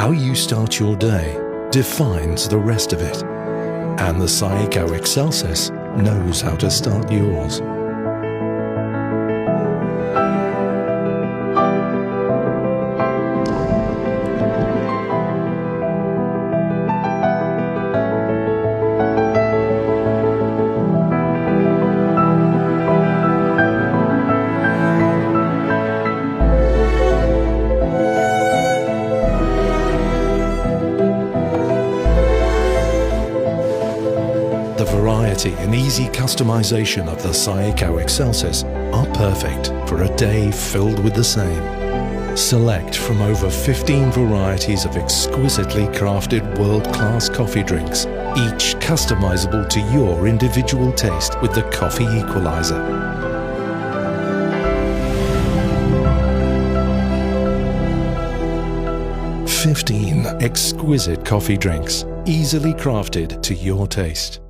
How you start your day defines the rest of it, and the Saeco Xelsis knows how to start yours. The variety and easy customization of the Saeco Xelsis are perfect for a day filled with the same. Select from over 15 varieties of exquisitely crafted world-class coffee drinks, each customizable to your individual taste with the coffee equalizer. "15 exquisite coffee drinks, easily crafted to your taste.